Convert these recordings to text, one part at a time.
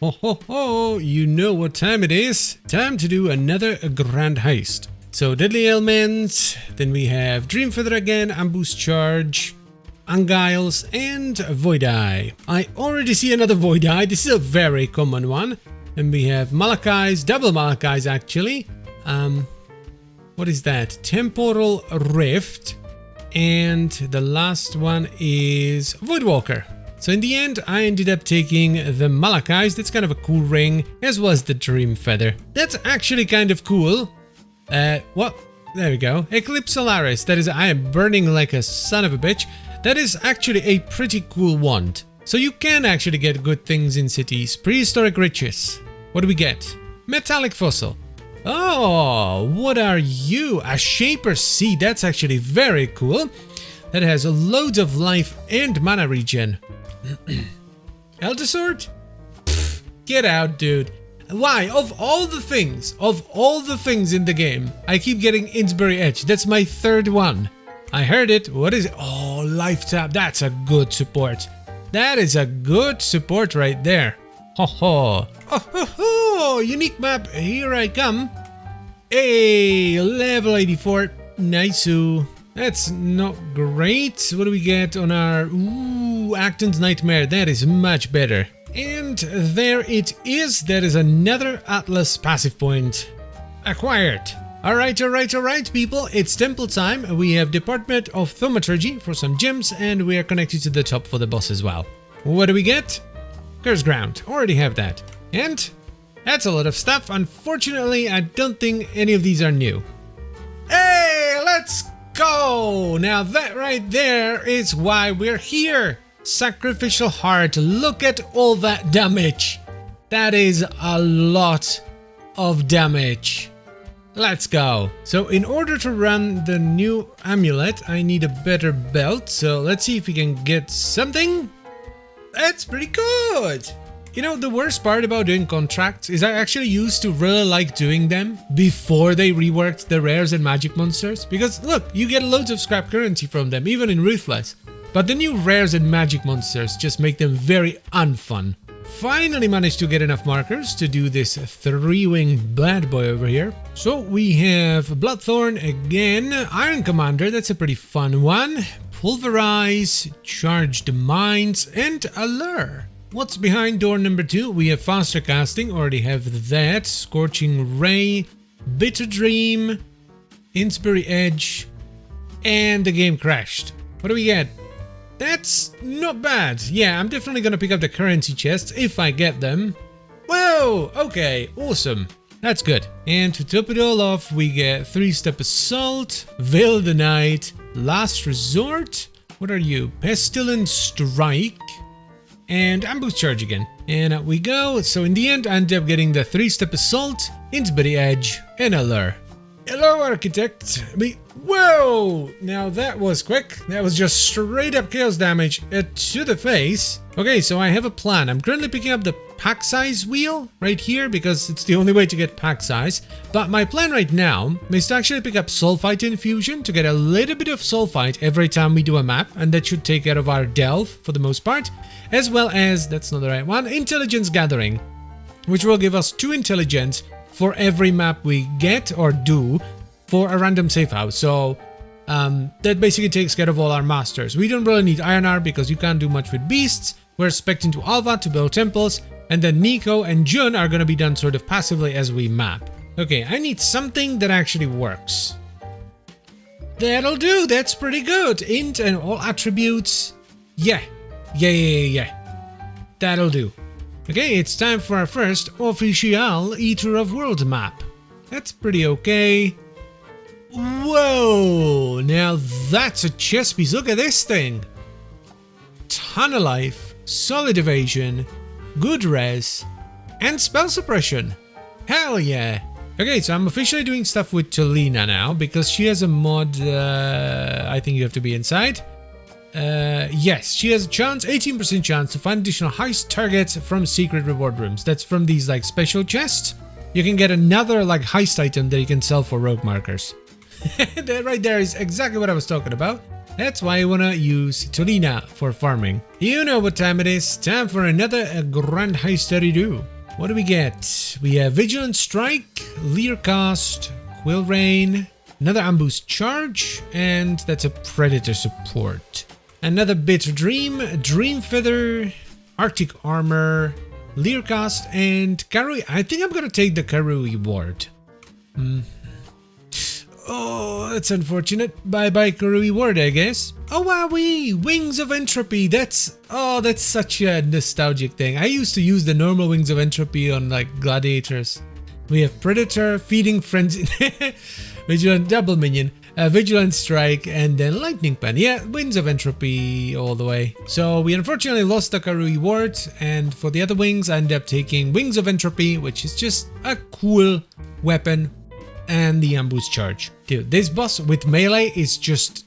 Ho ho ho, you know what time it is. Time to do another grand heist. So Deadly Ailment, then we have Dream Feather again, Ambush Charge, Unguiles, and Void Eye. I already see another Void Eye, this is a very common one. And we have Malachai's, double Malachai's actually. What is that? Temporal Rift. And the last one is Voidwalker. So in the end, I ended up taking the Malachai's. That's kind of a cool ring, as well as the Dream Feather. That's actually kind of cool. What? There we go. Eclipse Solaris. That is, I am burning like a son of a bitch. That is actually a pretty cool wand. So you can actually get good things in cities. Prehistoric Riches. What do we get? Metallic Fossil. Oh, what are you? A Shaper Seed. That's actually very cool. That has loads of life and mana regen. Elder Sword? Pfft, get out, dude. Why? Of all the things in the game, I keep getting Innsbury Edge. That's my third one. I heard it. What is it? Oh, Life Tap. That's a good support. That is a good support right there. Ho ho. Oh ho ho. Unique map. Here I come. Hey, level 84. Nice-oo. That's not great. What do we get on our... Ooh, Acton's Nightmare. That is much better. And there it is. That is another Atlas passive point acquired. Alright, people. It's temple time. We have Department of Thaumaturgy for some gems, and we are connected to the top for the boss as well. What do we get? Curse Ground. Already have that. And that's a lot of stuff. Unfortunately, I don't think any of these are new. Hey, let's go! Now that right there is why we're here. Sacrificial Heart. Look at all that damage. That is a lot of damage. Let's go. So in order to run the new amulet, I need a better belt. So let's see if we can get something. That's pretty good. You know, the worst part about doing contracts is I actually used to really like doing them before they reworked the rares and magic monsters. Because look, you get loads of scrap currency from them, even in Ruthless. But the new rares and magic monsters just make them very unfun. Finally managed to get enough markers to do this 3-wing bad boy over here. So we have Bloodthorn again, Iron Commander, that's a pretty fun one. Pulverize, Charged Minds, and Allure. What's behind door number 2? We have Faster Casting, already have that. Scorching Ray, Bitter Dream, Innsbury Edge, and the game crashed. What do we get? That's not bad. Yeah, I'm definitely gonna pick up the currency chests if I get them. Whoa, okay, awesome. That's good. And to top it all off, we get 3-Step Assault, Veil the Night, Last Resort. What are you? Pestilent Strike. And Ambush Charge again. And out we go. So in the end, I ended up getting the 3-Step Assault, Innsbury Edge, and Allure. Hello, Architect. Whoa! Now that was quick. That was just straight up chaos damage to the face. Okay, so I have a plan. I'm currently picking up the pack size wheel right here because it's the only way to get pack size. But my plan right now is to actually pick up Sulfite Infusion to get a little bit of Sulfite every time we do a map. And that should take care of our delve for the most part. As well as, that's not the right one, Intelligence Gathering, which will give us 2 intelligence for every map we get or do for a random safe house. So that basically takes care of all our masters. We don't really need Ironar because you can't do much with beasts. We're expecting to Alva to build temples, and then Nico and Jun are going to be done sort of passively as we map. Okay, I need something that actually works. That'll do, that's pretty good. Int and all attributes. Yeah. That'll do. Okay, it's time for our first official Eater of World map. That's pretty okay. Whoa, now that's a chess piece. Look at this thing. Ton of life, solid evasion, good res, and spell suppression. Hell yeah. Okay, so I'm officially doing stuff with Tolina now because she has a mod. I think you have to be inside. Yes, she has a chance, 18% chance to find additional heist targets from secret reward rooms. That's from these like special chests. You can get another like heist item that you can sell for rogue markers. That right there is exactly what I was talking about. That's why I wanna use Tolina for farming. You know what time it is. Time for another grand heist to do. What do we get? We have Vigilant Strike, Leer Cast, Quill Rain, another Ambush Charge, and that's a Predator support. Another Bitter Dream, Dream Feather, Arctic Armor, Leer Cast, and Karui. I think I'm gonna take the Karui Ward. Oh, that's unfortunate. Bye-bye Karui Ward, I guess. Oh, wowee! Wings of Entropy. That's such a nostalgic thing. I used to use the normal Wings of Entropy on like gladiators. We have Predator, Feeding Frenzy, Vigilant Double Minion, Vigilant Strike, and then Lightning Pen. Yeah, Wings of Entropy all the way. So we unfortunately lost the Karui Ward, and for the other wings, I ended up taking Wings of Entropy, which is just a cool weapon, and the Ambush Charge. Dude, this boss with melee is just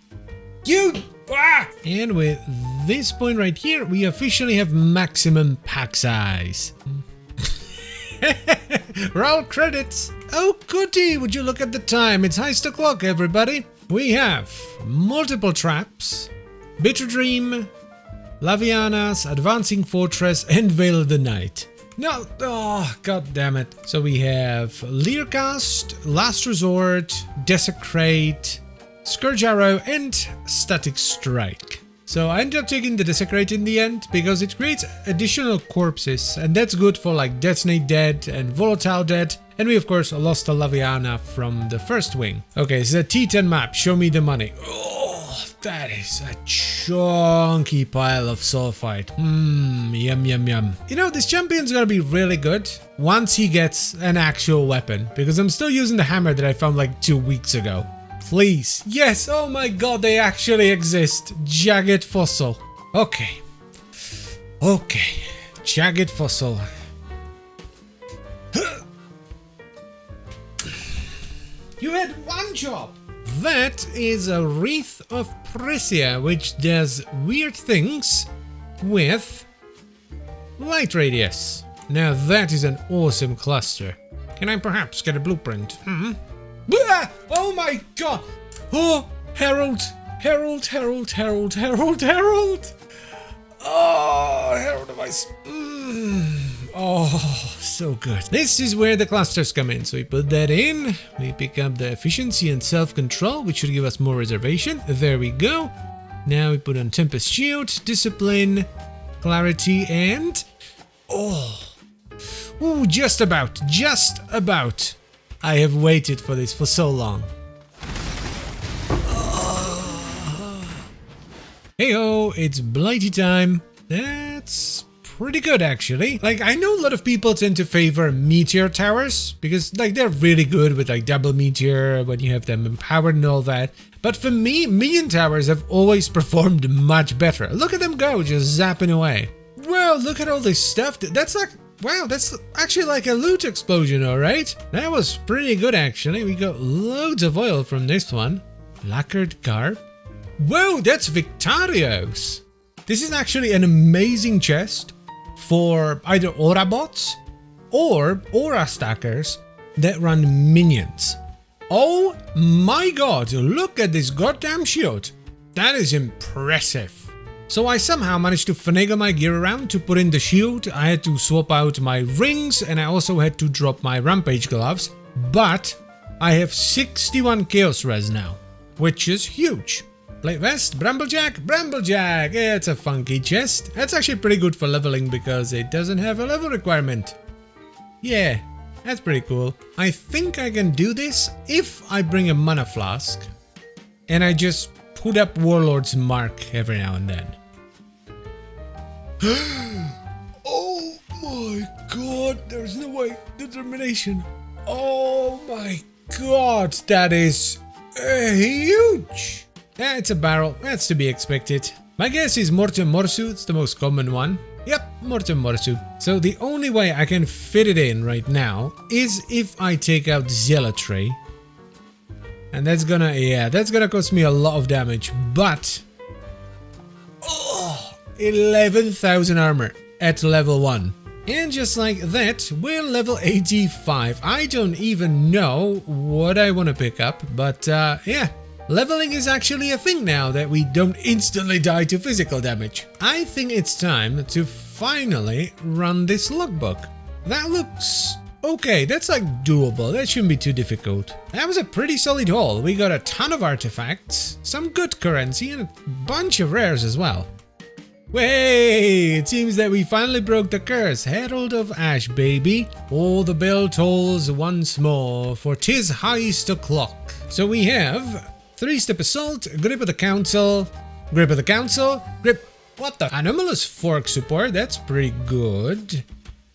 huge! Ah! And with this point right here, we officially have maximum pack size. Roll credits! Oh goody, would you look at the time? It's heist o'clock, everybody. We have multiple traps, Bitter Dream, Lavianas, Advancing Fortress, and Veil of the Night. No, oh, god damn it. So we have Leercast, Last Resort, Desecrate, Scourge Arrow, and Static Strike. So I ended up taking the Desecrate in the end because it creates additional corpses, and that's good for like Detonate Dead and Volatile Dead. And we of course lost a Laviana from the first wing. Okay, so the T10 map, show me the money. Oh, that is a chunky pile of sulfite. Yum yum yum. You know, this champion's gonna be really good once he gets an actual weapon, because I'm still using the hammer that I found like 2 weeks ago. Please. Yes, oh my god, they actually exist. Jagged Fossil. Okay. Okay. Jagged Fossil. You had one job! That is a Wreath of Prescia, which does weird things with light radius. Now that is an awesome cluster. Can I perhaps get a blueprint? Oh my god! Oh, Herald! Herald, Herald, Herald, Herald, Herald! Oh, Herald of Ice. Oh, so good. This is where the clusters come in. So we put that in. We pick up the efficiency and self-control, which should give us more reservation. There we go. Now we put on Tempest Shield, Discipline, Clarity, and... oh. Ooh, just about. Just about. I have waited for this for so long. Hey-ho, it's Blighty time. That's pretty good, actually. Like, I know a lot of people tend to favor Meteor Towers, because, like, they're really good with, like, double Meteor when you have them empowered and all that. But for me, Minion Towers have always performed much better. Look at them go, just zapping away. Well, look at all this stuff. That's like... wow, that's actually like a loot explosion, alright? That was pretty good, actually. We got loads of oil from this one. Lacquered Garb. Whoa, that's Victario's. This is actually an amazing chest for either Aura bots or Aura stackers that run minions. Oh my god, look at this goddamn shield. That is impressive. So I somehow managed to finagle my gear around to put in the shield. I had to swap out my rings, and I also had to drop my rampage gloves. But I have 61 chaos res now, which is huge. Plate vest, Bramblejack, Bramblejack. Yeah, it's a funky chest. That's actually pretty good for leveling because it doesn't have a level requirement. Yeah, that's pretty cool. I think I can do this if I bring a mana flask and I just put up Warlord's Mark every now and then. Oh my god, there's no way. Determination. Oh my god, that is huge. Yeah, it's a barrel. That's to be expected. My guess is Mortem Morsu. It's the most common one. Yep, Mortem Morsu. So the only way I can fit it in right now is if I take out Zealotry. And that's gonna cost me a lot of damage, but... oh, 11,000 armor at level 1. And just like that, we're level 85. I don't even know what I want to pick up, but yeah. Leveling is actually a thing now that we don't instantly die to physical damage. I think it's time to finally run this logbook. That looks okay. That's like doable. That shouldn't be too difficult. That was a pretty solid haul. We got a ton of artifacts, some good currency, and a bunch of rares as well. Way! It seems that we finally broke the curse. Herald of Ash, baby. Oh, the bell tolls once more, for 'tis heist o'clock. So we have 3-step assault, grip of the council, grip of the council, grip. What the? Anomalous fork support. That's pretty good.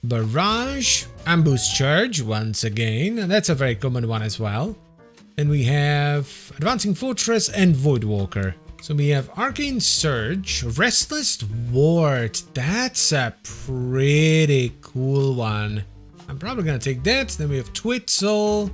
Barrage, ambush charge once again, and that's a very common one as well. Then we have advancing fortress and voidwalker. So we have arcane surge, restless ward. That's a pretty cool one. I'm probably gonna take that. Then we have Twitzel,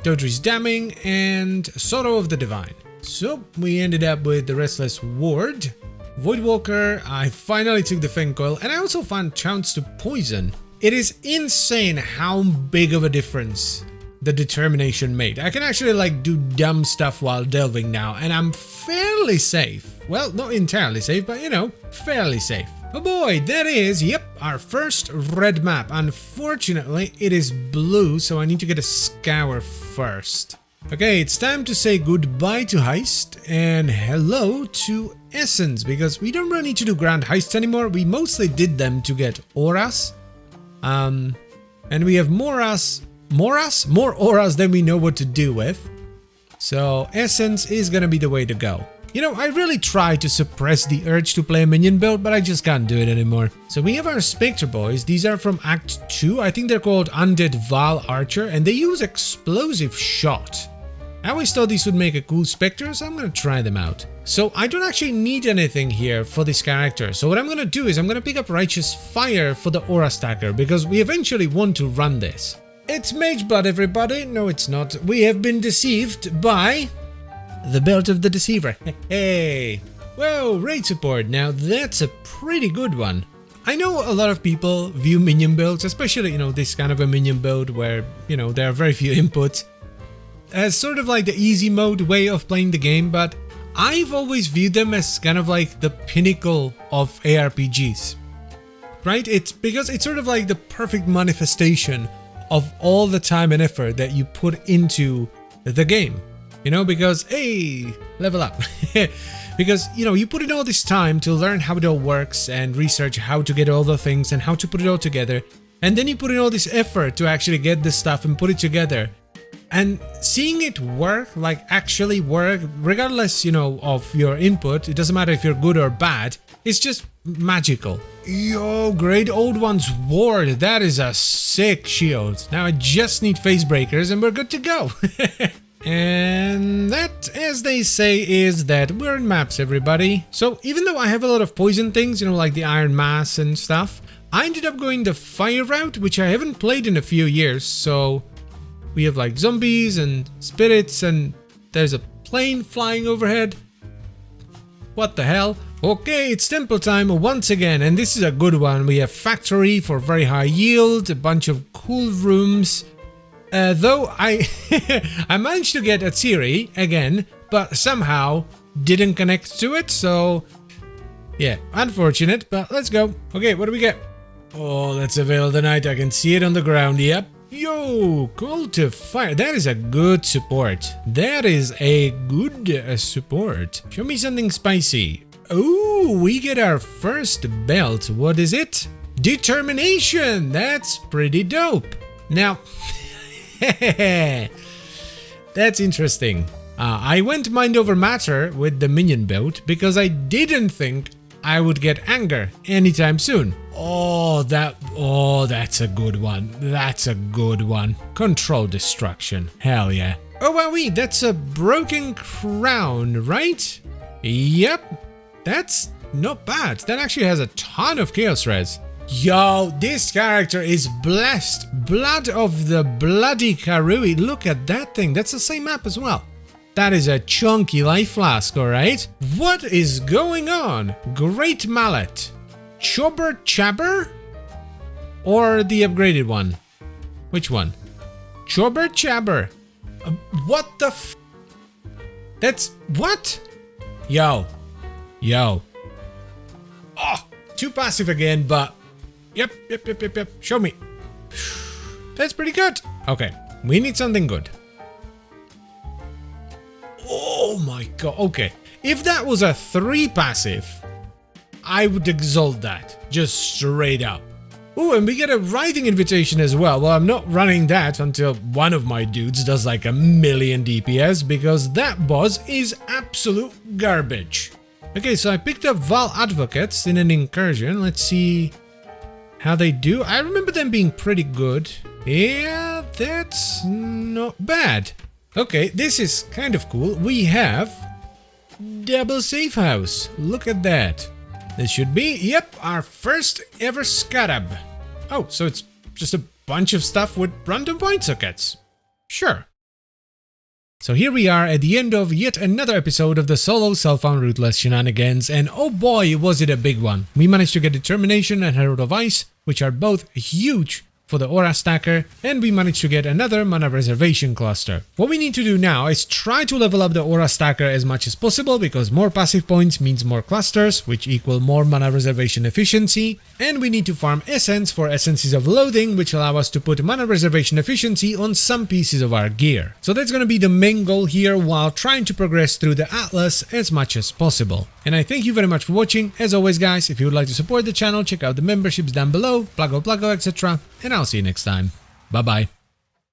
Dodri's damning, and Sorrow of the Divine. So we ended up with the restless ward. Voidwalker, I finally took the Fang Coil, and I also found chance to poison. It is insane how big of a difference the determination made. I can actually like do dumb stuff while delving now, and I'm fairly safe. Well, not entirely safe, but you know, fairly safe. Oh boy, that is, yep, our first red map. Unfortunately, it is blue, so I need to get a scour first. Okay, it's time to say goodbye to Heist and hello to Essence, because we don't really need to do Grand Heists anymore. We mostly did them to get auras. And we have more auras than we know what to do with. So Essence is gonna be the way to go. You know, I really try to suppress the urge to play a minion build, but I just can't do it anymore. So we have our Spectre boys. These are from Act 2. I think they're called Undead Val Archer, and they use Explosive Shot. I always thought these would make a cool Spectre, so I'm gonna try them out. So I don't actually need anything here for this character. So what I'm gonna do is I'm gonna pick up Righteous Fire for the Aura Stacker, because we eventually want to run this. It's Mageblood, everybody. No, it's not. We have been deceived by the Belt of the Deceiver. Hey! Whoa, raid support. Now that's a pretty good one. I know a lot of people view minion builds, especially, you know, this kind of a minion build where, you know, there are very few inputs, as sort of like the easy mode way of playing the game, but I've always viewed them as kind of like the pinnacle of ARPGs. Right? It's because it's sort of like the perfect manifestation of all the time and effort that you put into the game. You know, because, hey, level up. Because, you know, you put in all this time to learn how it all works and research how to get all the things and how to put it all together. And then you put in all this effort to actually get this stuff and put it together. And seeing it work, like actually work, regardless, you know, of your input, it doesn't matter if you're good or bad, it's just magical. Yo, Great Old One's Ward, that is a sick shield. Now I just need face breakers and we're good to go. And that, as they say, is that. We're in maps, everybody. So even though I have a lot of poison things, you know, like the Iron Mass and stuff, I ended up going the fire route, which I haven't played in a few years. So we have like zombies and spirits, and there's a plane flying overhead. What the hell? Okay, it's temple time once again, and this is a good one. We have factory for very high yield, a bunch of cool rooms. Though I I managed to get a Tsiri again, but somehow didn't connect to it, so yeah, unfortunate, but let's go. Okay, what do we get? Oh, that's a Veil of the Night. I can see it on the ground, yep. Yo, Call to Fire. That is a good support. That is a good support. Show me something spicy. Oh, we get our first belt. What is it? Determination. That's pretty dope. Now, that's interesting. I went mind over matter with the minion build because I didn't think I would get anger anytime soon. Oh, that's a good one. That's a good one. Control destruction. Hell yeah. Oh, wowee, that's a broken crown, right? Yep. That's not bad. That actually has a ton of chaos res. Yo, this character is blessed. Blood of the Bloody Karui. Look at that thing. That's the same map as well. That is a chunky life flask, alright? What is going on? Great Mallet. Chobber Chabber? Or the upgraded one? Which one? Chobber Chabber. What the f... That's... What? Yo. Yo. Oh, too passive again, but... Yep. Show me. That's pretty good. Okay, we need something good. Oh my god, okay. If that was a 3 passive, I would exalt that, just straight up. Oh, and we get a writing invitation as well. Well, I'm not running that until one of my dudes does like 1,000,000 DPS, because that boss is absolute garbage. Okay, so I picked up Val Advocates in an incursion. Let's see how they do. I remember them being pretty good. Yeah, that's not bad. Okay, this is kind of cool. We have double safe house. Look at that. This should be, yep, our first ever scarab. Oh, so it's just a bunch of stuff with random point sockets. Sure. So here we are at the end of yet another episode of the solo self-found Ruthless shenanigans, and oh boy, was it a big one. We managed to get Determination and Herald of Ice, which are both huge for the aura stacker, and we managed to get another mana reservation cluster. What we need to do now is try to level up the aura stacker as much as possible, because more passive points means more clusters, which equal more mana reservation efficiency, and we need to farm essence for essences of loathing, which allow us to put mana reservation efficiency on some pieces of our gear. So that's gonna be the main goal here, while trying to progress through the Atlas as much as possible. And I thank you very much for watching. As always guys, if you would like to support the channel, check out the memberships down below, pluggo, etc. And I'll see you next time. Bye bye.